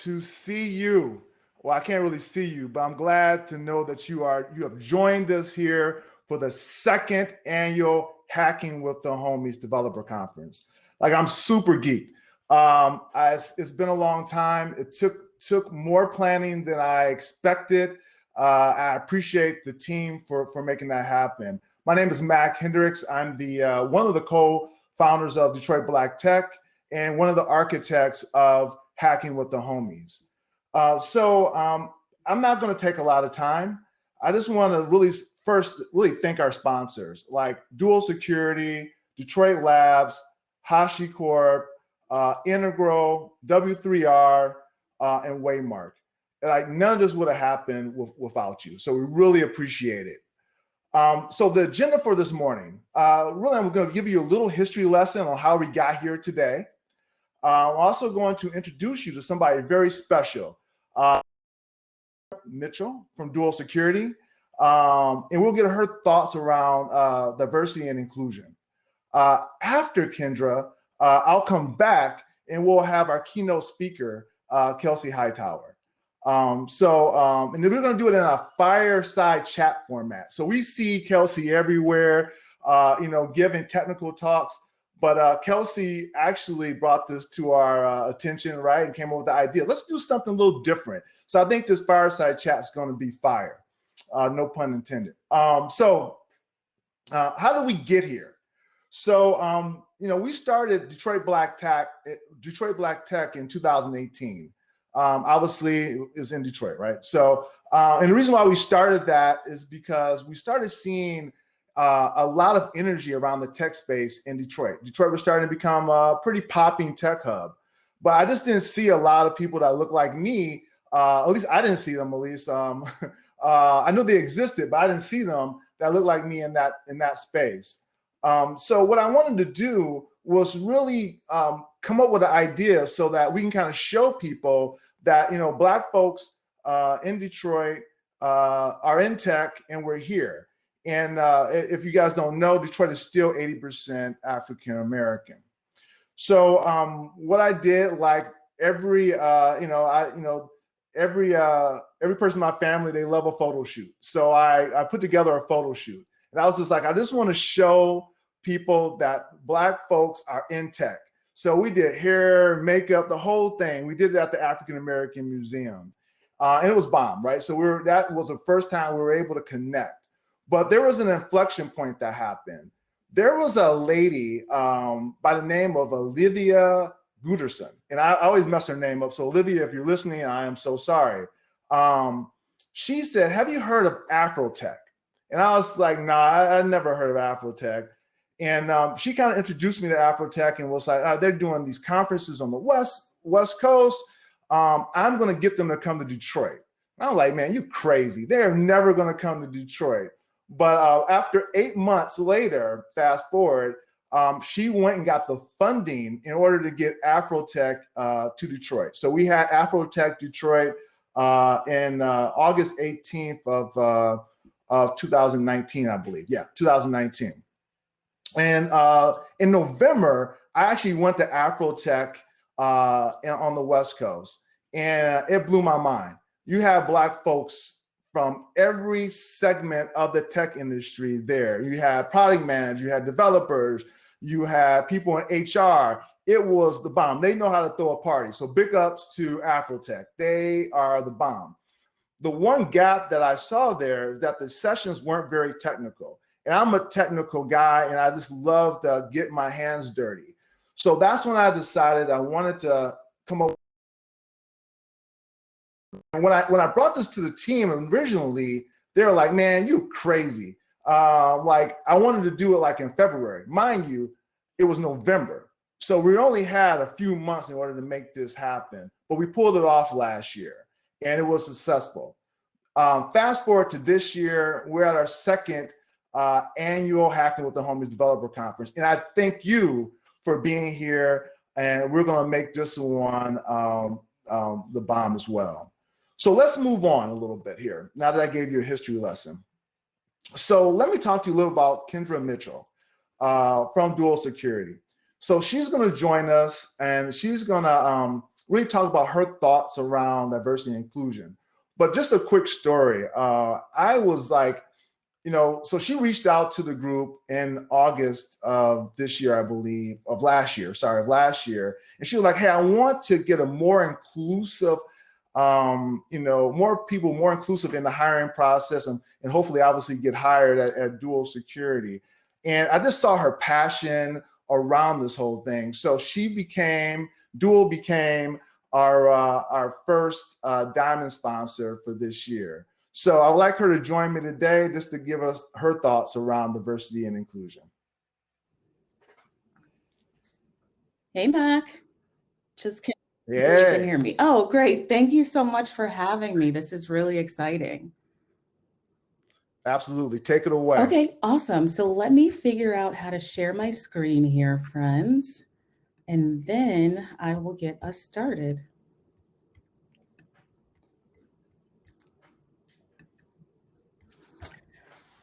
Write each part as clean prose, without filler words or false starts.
to see you. Well, I can't really see you, but I'm glad to know that you have joined us here for the second annual Hacking with the Homies Developer Conference. Like, I'm super geeked. It's been a long time. It took more planning than I expected. I appreciate the team for making that happen. My name is Mac Hendricks. I'm the one of the co-founders of Detroit Black Tech and one of the architects of Hacking with the Homies. I'm not going to take a lot of time. I just want to really thank our sponsors like Dual Security, Detroit Labs, HashiCorp, Integral, W3R, and Waymark. Like, none of this would have happened without you. So we really appreciate it. So the agenda for this morning, really, I'm going to give you a little history lesson on how we got here today. I'm also going to introduce you to somebody very special, Mitchell from Dual Security, and we'll get her thoughts around diversity and inclusion. After Kendra, I'll come back and we'll have our keynote speaker, Kelsey Hightower. And then we're going to do it in a fireside chat format. So we see Kelsey everywhere, giving technical talks. But Kelsey actually brought this to our attention, right, and came up with the idea. Let's do something a little different. So I think this fireside chat is going to be fire. No pun intended. How did we get here? So, we started Detroit Black Tech in 2018. Obviously, it's in Detroit, right? So, and the reason why we started that is because we started seeing a lot of energy around the tech space in Detroit. Detroit was starting to become a pretty popping tech hub, but I just didn't see a lot of people that look like me. At least I didn't see them. At least I knew they existed, but I didn't see them that looked like me in that space. So what I wanted to do was really come up with an idea so that we can kind of show people that Black folks in Detroit are in tech and we're here. And if you guys don't know, Detroit is still 80% African American. So what I did, like every person in my family, they love a photo shoot. So I put together a photo shoot, and I was just like, I just want to show people that Black folks are in tech. So we did hair, makeup, the whole thing. We did it at the African American Museum, and it was bomb, right? So that was the first time we were able to connect. But there was an inflection point that happened. There was a lady by the name of Olivia Guterson, and I always mess her name up. So Olivia, if you're listening, I am so sorry. She said, "Have you heard of Afrotech?" And I was like, "Nah, I never heard of Afrotech." And she kind of introduced me to Afrotech and was like, "They're doing these conferences on the West Coast. I'm going to get them to come to Detroit." And I'm like, "Man, you crazy. They're never going to come to Detroit." But after 8 months later, fast forward, she went and got the funding in order to get Afrotech to Detroit. So we had Afrotech Detroit in August 18th of 2019, I believe. Yeah, 2019. And in November, I actually went to Afrotech on the West Coast, and it blew my mind. You have Black folks from every segment of the tech industry there. You had product managers, you had developers, you had people in HR. It was the bomb. They know how to throw a party. So big ups to Afrotech. They are the bomb. The one gap that I saw there is that the sessions weren't very technical. And I'm a technical guy, and I just love to get my hands dirty. So that's when I decided I wanted to come up. And when I brought this to the team originally, they were like, "Man, you crazy." Like, I wanted to do it like in February. Mind you, it was November. So we only had a few months in order to make this happen, but we pulled it off last year and it was successful. Fast forward to this year, we're at our second annual Hacking with the Homies Developer Conference. And I thank you for being here, and we're gonna make this one the bomb as well. So let's move on a little bit here, now that I gave you a history lesson. So let me talk to you a little about Kendra Mitchell from Dual Security. So she's going to join us, and she's going to really talk about her thoughts around diversity and inclusion. But just a quick story. I was like, so she reached out to the group in August of this year, I believe, of last year. And she was like, hey, I want to get a more inclusive, more people, more inclusive in the hiring process and hopefully obviously get hired at Dual Security. And I just saw her passion around this whole thing. So Dual became our first diamond sponsor for this year. So I'd like her to join me today just to give us her thoughts around diversity and inclusion. Hey, Mac. Just you can hear me. Oh, great. Thank you so much for having me. This is really exciting. Absolutely. Take it away. Okay, awesome. So let me figure out how to share my screen here, friends, and then I will get us started.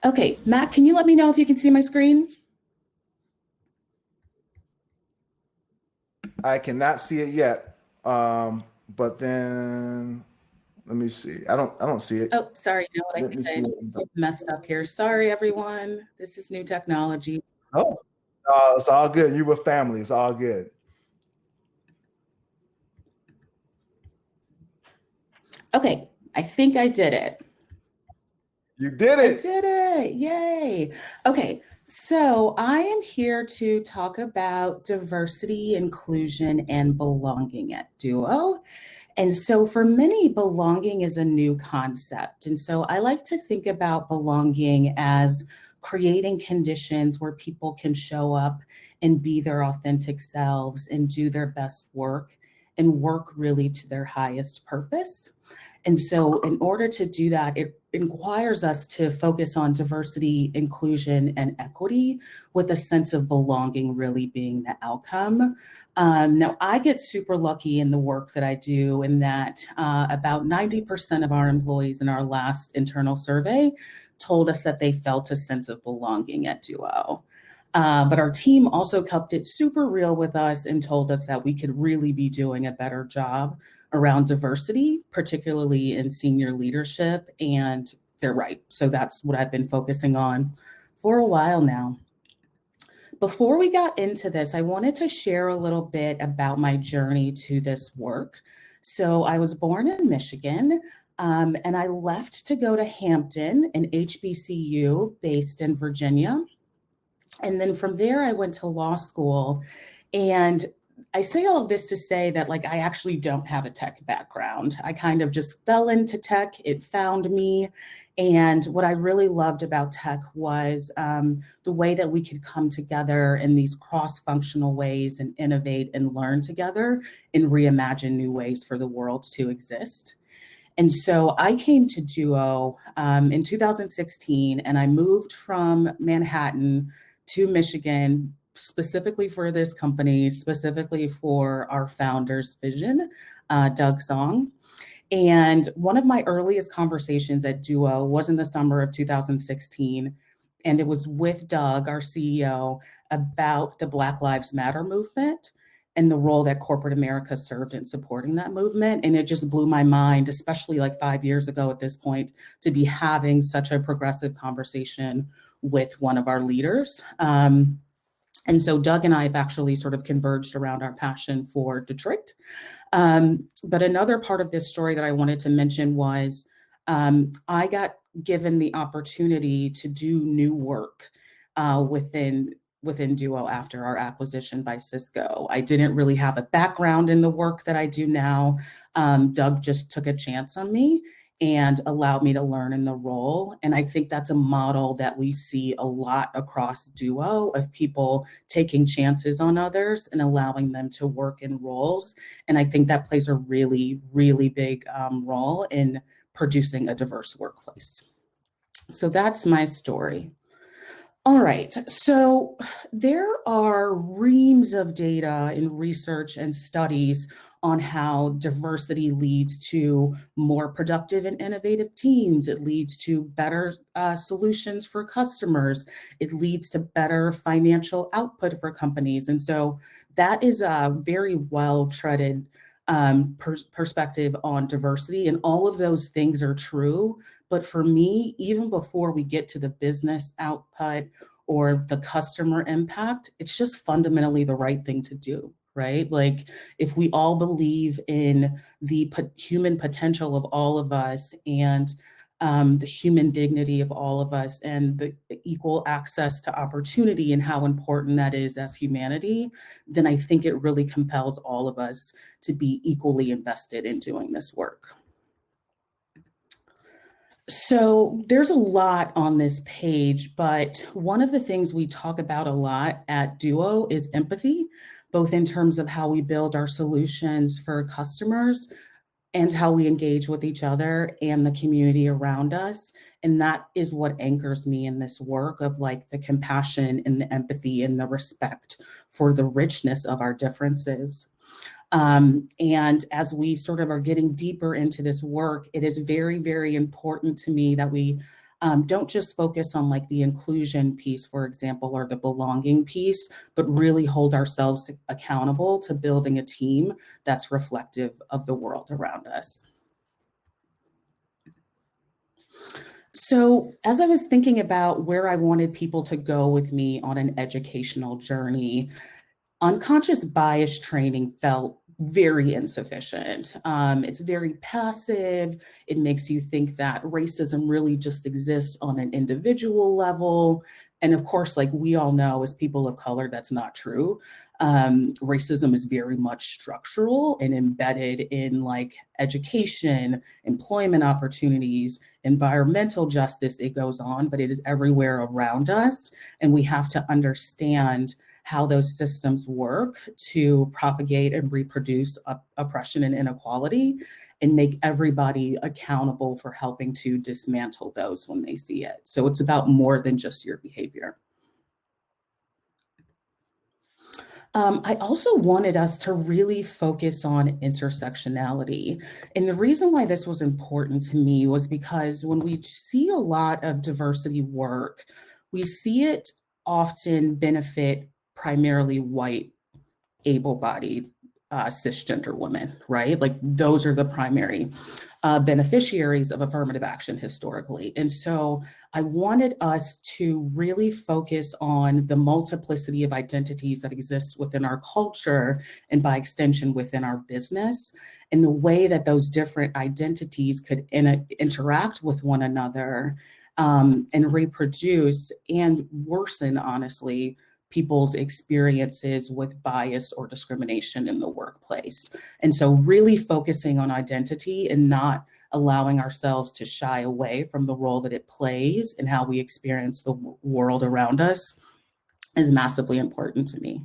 Okay, Matt, can you let me know if you can see my screen? I cannot see it yet, but then let me see. I don't see it. Oh, sorry. You know what I did? Messed up here. Sorry, everyone. This is new technology. Oh, it's all good. You with family. It's all good. Okay, I think I did it. You did it. I did it. Yay. Okay, so I am here to talk about diversity, inclusion, and belonging at Duo. And so for many, belonging is a new concept. And so I like to think about belonging as creating conditions where people can show up and be their authentic selves and do their best work and work really to their highest purpose. And so in order to do that, it requires us to focus on diversity, inclusion, and equity with a sense of belonging really being the outcome. Now, I get super lucky in the work that I do in that about 90% of our employees in our last internal survey told us that they felt a sense of belonging at Duo. But our team also kept it super real with us and told us that we could really be doing a better job around diversity, particularly in senior leadership. And they're right. So that's what I've been focusing on for a while now. Before we got into this, I wanted to share a little bit about my journey to this work. So I was born in Michigan, and I left to go to Hampton, an HBCU based in Virginia. And then from there, I went to law school. And I say all of this to say that I actually don't have a tech background. I kind of just fell into tech. It found me. And what I really loved about tech was the way that we could come together in these cross-functional ways and innovate and learn together and reimagine new ways for the world to exist. And so I came to Duo in 2016, and I moved from Manhattan to Michigan specifically for this company, specifically for our founder's vision, Doug Song. And one of my earliest conversations at Duo was in the summer of 2016. And it was with Doug, our CEO, about the Black Lives Matter movement and the role that corporate America served in supporting that movement. And it just blew my mind, especially 5 years ago at this point, to be having such a progressive conversation with one of our leaders. And so Doug and I have actually sort of converged around our passion for Detroit. But another part of this story that I wanted to mention was I got given the opportunity to do new work within Duo after our acquisition by Cisco. I didn't really have a background in the work that I do now. Doug just took a chance on me and allowed me to learn in the role. And I think that's a model that we see a lot across Duo of people taking chances on others and allowing them to work in roles. And I think that plays a really, really big role in producing a diverse workplace. So that's my story. All right, so there are reams of data in research and studies on how diversity leads to more productive and innovative teams. It leads to better solutions for customers. It leads to better financial output for companies. And so that is a very well-treaded perspective on diversity, and all of those things are true. But for me, even before we get to the business output or the customer impact, it's just fundamentally the right thing to do, right? Like, if we all believe in the human potential of all of us, and the human dignity of all of us, and the equal access to opportunity and how important that is as humanity, then I think it really compels all of us to be equally invested in doing this work. So there's a lot on this page, but one of the things we talk about a lot at Duo is empathy, both in terms of how we build our solutions for customers and how we engage with each other and the community around us. And that is what anchors me in this work of like the compassion and the empathy and the respect for the richness of our differences. And as we sort of are getting deeper into this work, it is very, very important to me that we don't just focus on like the inclusion piece, for example, or the belonging piece, but really hold ourselves accountable to building a team that's reflective of the world around us. So as I was thinking about where I wanted people to go with me on an educational journey, unconscious bias training felt very insufficient. It's very passive. It makes you think that racism really just exists on an individual level. And of course, like we all know as people of color, that's not true. Racism is very much structural and embedded in like education, employment opportunities, environmental justice, it goes on, but it is everywhere around us. And we have to understand how those systems work to propagate and reproduce oppression and inequality, and make everybody accountable for helping to dismantle those when they see it. So it's about more than just your behavior. I also wanted us to really focus on intersectionality. And the reason why this was important to me was because when we see a lot of diversity work, we see it often benefit primarily white, able-bodied, cisgender women, right? Like those are the primary beneficiaries of affirmative action historically. And so I wanted us to really focus on the multiplicity of identities that exists within our culture and by extension within our business, and the way that those different identities could interact with one another and reproduce and worsen, honestly, people's experiences with bias or discrimination in the workplace. And so really focusing on identity and not allowing ourselves to shy away from the role that it plays and how we experience the world around us is massively important to me.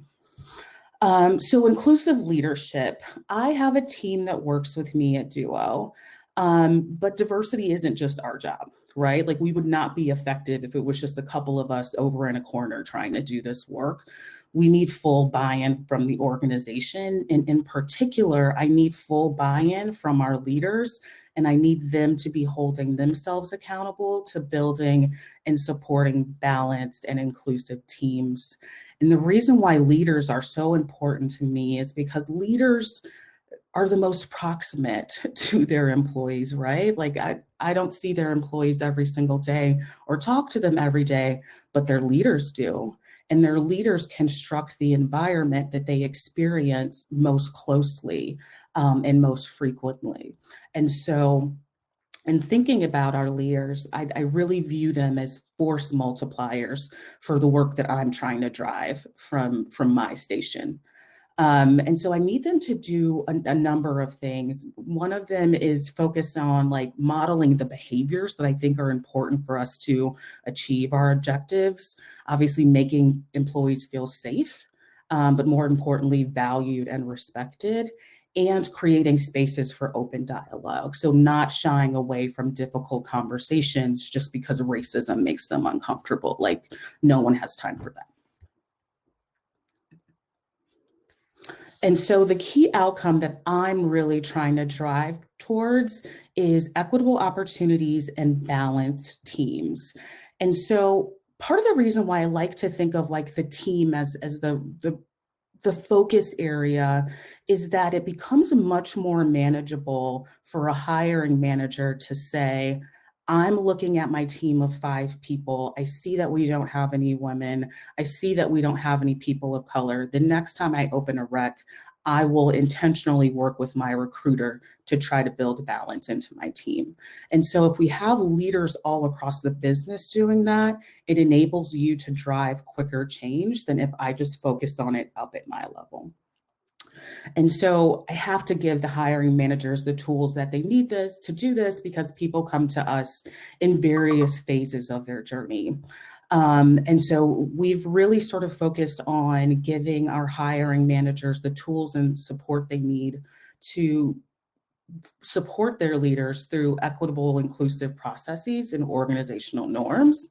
So inclusive leadership. I have a team that works with me at Duo, but diversity isn't just our job, right? Like we would not be effective if it was just a couple of us over in a corner trying to do this work. We need full buy-in from the organization. And in particular, I need full buy-in from our leaders, and I need them to be holding themselves accountable to building and supporting balanced and inclusive teams. And the reason why leaders are so important to me is because leaders are the most proximate to their employees, right? Like I don't see their employees every single day or talk to them every day, but their leaders do. And their leaders construct the environment that they experience most closely and most frequently. And so in thinking about our leaders, I really view them as force multipliers for the work that I'm trying to drive from my station. And so I need them to do a number of things. One of them is focus on like modeling the behaviors that I think are important for us to achieve our objectives. Obviously making employees feel safe, but more importantly, valued and respected, and creating spaces for open dialogue. So not shying away from difficult conversations just because racism makes them uncomfortable. Like no one has time for that. And so the key outcome that I'm really trying to drive towards is equitable opportunities and balanced teams. And so part of the reason why I like to think of like the team as the the focus area is that it becomes much more manageable for a hiring manager to say, I'm looking at my team of 5 people. I see that we don't have any women. I see that we don't have any people of color. The next time I open a rec, I will intentionally work with my recruiter to try to build balance into my team. And so if we have leaders all across the business doing that, it enables you to drive quicker change than if I just focused on it up at my level. And so I have to give the hiring managers the tools that they need to do this, because people come to us in various phases of their journey. And so we've really sort of focused on giving our hiring managers the tools and support they need to support their leaders through equitable, inclusive processes and organizational norms.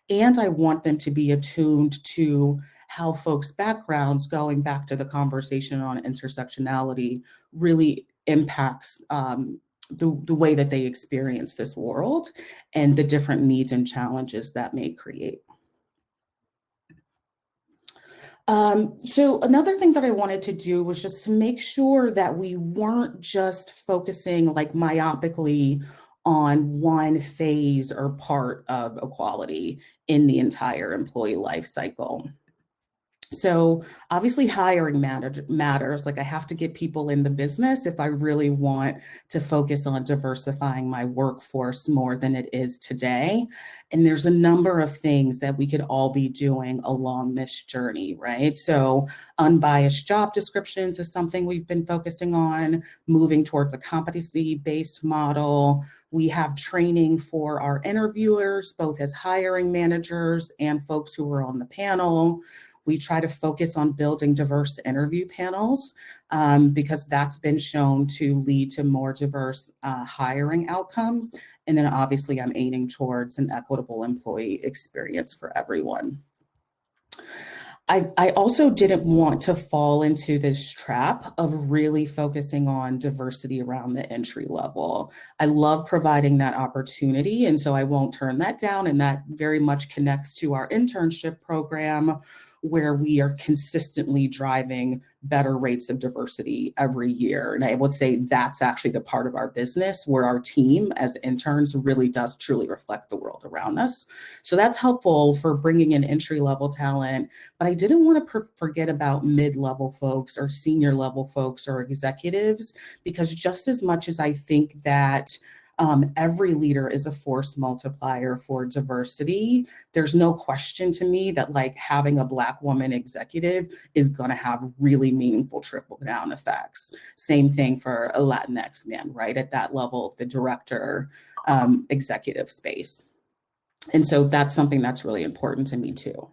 And I want them to be attuned to how folks' backgrounds, going back to the conversation on intersectionality, really impacts the way that they experience this world and the different needs and challenges that may create. So another thing that I wanted to do was just to make sure that we weren't just focusing like myopically on one phase or part of equality in the entire employee life cycle. So obviously hiring matters. Like I have to get people in the business if I really want to focus on diversifying my workforce more than it is today. And there's a number of things that we could all be doing along this journey, right? So unbiased job descriptions is something we've been focusing on, moving towards a competency-based model. We have training for our interviewers, both as hiring managers and folks who are on the panel. We try to focus on building diverse interview panels because that's been shown to lead to more diverse hiring outcomes. And then obviously I'm aiming towards an equitable employee experience for everyone. I also didn't want to fall into this trap of really focusing on diversity around the entry level. I love providing that opportunity, and so I won't turn that down, and that very much connects to our internship program, where we are consistently driving better rates of diversity every year. And I would say that's actually the part of our business where our team as interns really does truly reflect the world around us. So that's helpful for bringing in entry-level talent, but I didn't want to forget about mid-level folks or senior level folks or executives, because just as much as I think that every leader is a force multiplier for diversity, there's no question to me that like having a Black woman executive is going to have really meaningful trickle down effects. Same thing for a Latinx man, right? At that level of the director executive space. And so that's something that's really important to me too.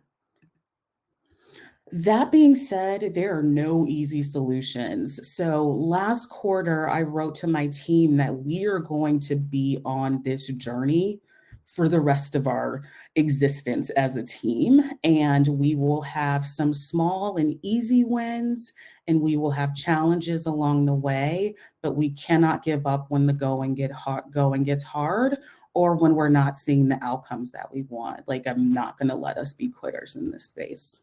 That being said, there are no easy solutions. So last quarter, I wrote to my team that we are going to be on this journey for the rest of our existence as a team. And we will have some small and easy wins, and we will have challenges along the way, but we cannot give up when the going gets hard, or when we're not seeing the outcomes that we want. Like, I'm not going to let us be quitters in this space.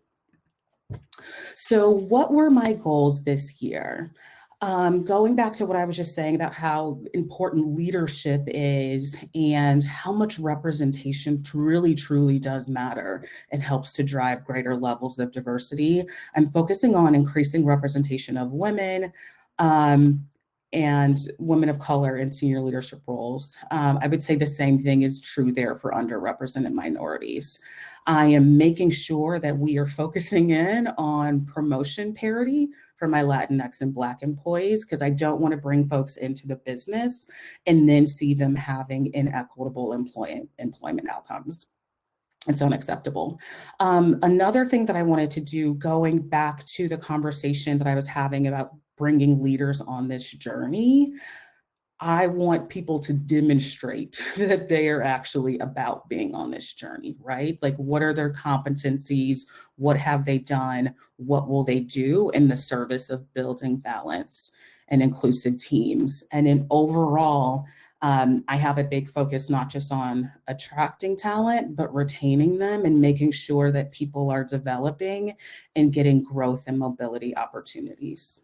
So what were my goals this year? Going back to what I was just saying about how important leadership is and how much representation really, truly does matter and helps to drive greater levels of diversity, I'm focusing on increasing representation of women and women of color in senior leadership roles. I would say the same thing is true there for underrepresented minorities. I am making sure that we are focusing in on promotion parity for my Latinx and Black employees, because I don't want to bring folks into the business and then see them having inequitable employment outcomes. It's unacceptable. Another thing that I wanted to do, going back to the conversation that I was having about bringing leaders on this journey, I want people to demonstrate that they are actually about being on this journey, right? Like, what are their competencies? What have they done? What will they do in the service of building balance? and inclusive teams. And in overall, I have a big focus not just on attracting talent, but retaining them and making sure that people are developing and getting growth and mobility opportunities.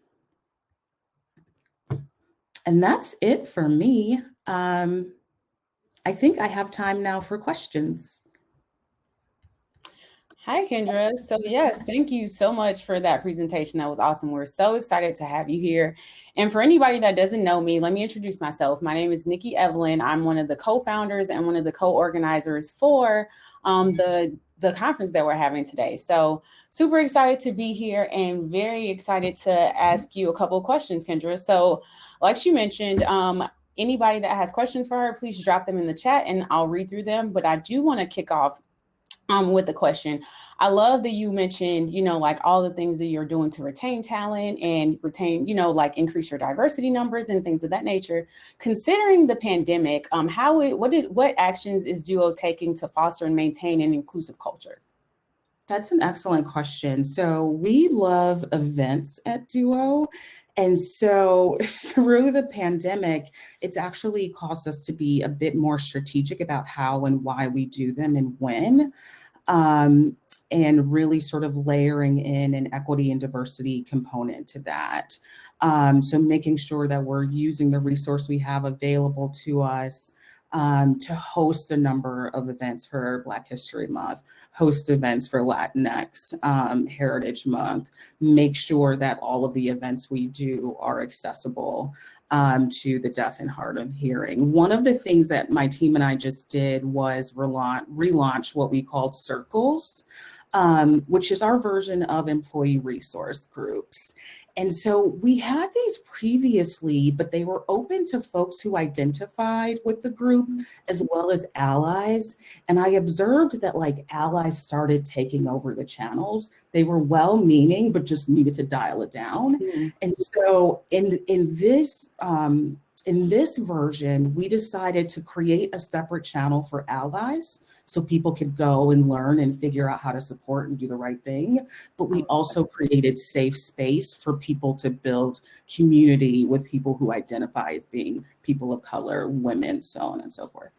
And that's it for me. I think I have time now for questions. Hi, Kendra. So yes, thank you so much for that presentation. That was awesome. We're so excited to have you here. And for anybody that doesn't know me, let me introduce myself. My name is Nikki Evelyn. I'm one of the co-founders and one of the co-organizers for the conference that we're having today. So super excited to be here and very excited to ask you a couple of questions, Kendra. So like she mentioned, anybody that has questions for her, please drop them in the chat and I'll read through them. But I do want to kick off with the question. I love that you mentioned, like all the things that you're doing to retain talent and retain, like increase your diversity numbers and things of that nature. Considering the pandemic, what actions is Duo taking to foster and maintain an inclusive culture? That's an excellent question. So we love events at Duo. And so through the pandemic, it's actually caused us to be a bit more strategic about how and why we do them and when, and really sort of layering in an equity and diversity component to that. So making sure that we're using the resource we have available to us to host a number of events for Black History Month, host events for Latinx Heritage Month, make sure that all of the events we do are accessible to the deaf and hard of hearing. One of the things that my team and I just did was relaunch what we called Circles, which is our version of employee resource groups. And so we had these previously, but they were open to folks who identified with the group as well as allies. And I observed that like allies started taking over the channels. They were well-meaning, but just needed to dial it down. Mm-hmm. And so in this version, we decided to create a separate channel for allies so people could go and learn and figure out how to support and do the right thing. But we also created safe space for people to build community with people who identify as being people of color, women, so on and so forth.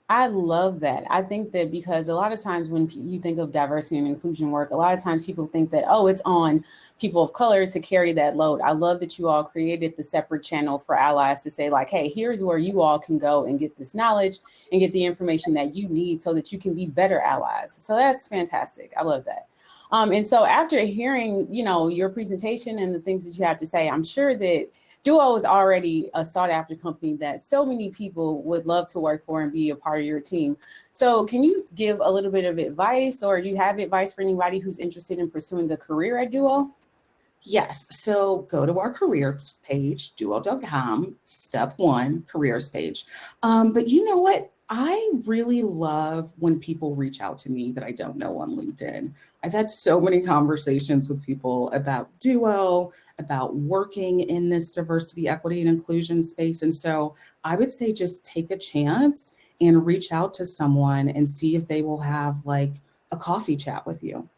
I love that. I think that because a lot of times when you think of diversity and inclusion work, a lot of times people think that, oh, it's on people of color to carry that load. I love that you all created the separate channel for allies to say like, hey, here's where you all can go and get this knowledge and get the information that you need so that you can be better allies. So that's fantastic. I love that. And so after hearing, your presentation and the things that you have to say, I'm sure that Duo is already a sought after company that so many people would love to work for and be a part of your team. So can you give a little bit of advice, or do you have advice for anybody who's interested in pursuing a career at Duo? Yes, so go to our careers page, duo.com, step 1, careers page. But you know what? I really love when people reach out to me that I don't know on LinkedIn. I've had so many conversations with people about Duo, about working in this diversity, equity, and inclusion space. And so I would say just take a chance and reach out to someone and see if they will have like a coffee chat with you.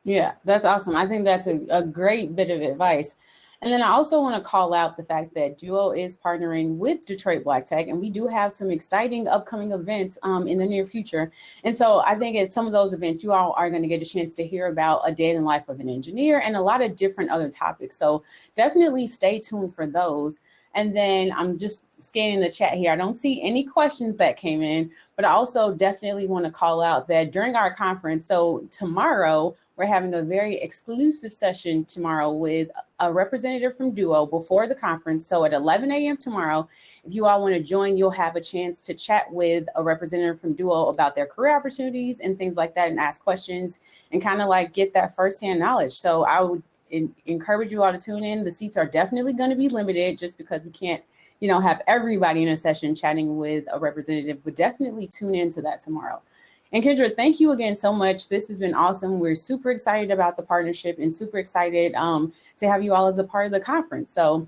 Yeah, that's awesome. I think that's a great bit of advice. And then I also want to call out the fact that Duo is partnering with Detroit Black Tech, and we do have some exciting upcoming events in the near future. And so I think at some of those events, you all are going to get a chance to hear about a day in the life of an engineer and a lot of different other topics. So definitely stay tuned for those. And then I'm just scanning the chat here. I don't see any questions that came in, but I also definitely want to call out that during our conference, so tomorrow, we're having a very exclusive session tomorrow with a representative from Duo before the conference. So at 11 a.m. tomorrow, if you all want to join, you'll have a chance to chat with a representative from Duo about their career opportunities and things like that and ask questions and kind of like get that firsthand knowledge. So I would encourage you all to tune in. The seats are definitely going to be limited just because we can't, have everybody in a session chatting with a representative, but definitely tune into that tomorrow. And Kendra, thank you again so much. This has been awesome. We're super excited about the partnership and super excited to have you all as a part of the conference. So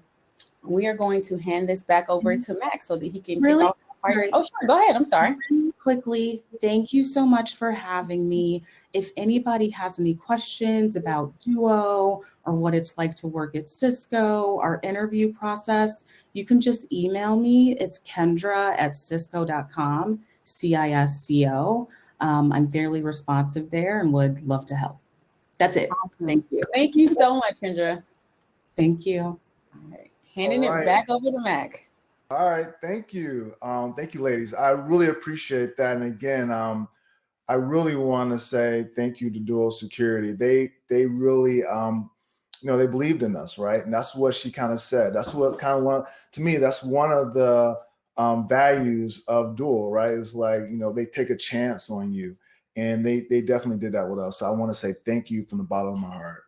we are going to hand this back over to Max so that he can kick off. sorry. Oh, sure. Go ahead. I'm sorry. Quickly, thank you so much for having me. If anybody has any questions about Duo or what it's like to work at Cisco, our interview process, you can just email me. It's kendra@cisco.com, CISCO. I'm fairly responsive there and would love to help. That's it. Awesome. Thank you. Thank you so much, Kendra. Thank you. All right. Handing All right. it back over to Mac. All right, thank you. Thank you, ladies. I really appreciate that. And again, I really want to say thank you to Duo Security. They really, they believed in us, right? And that's what she kind of said. That's what to me, that's one of the values of Duo, right? It's like, they take a chance on you. And they definitely did that with us. So I want to say thank you from the bottom of my heart.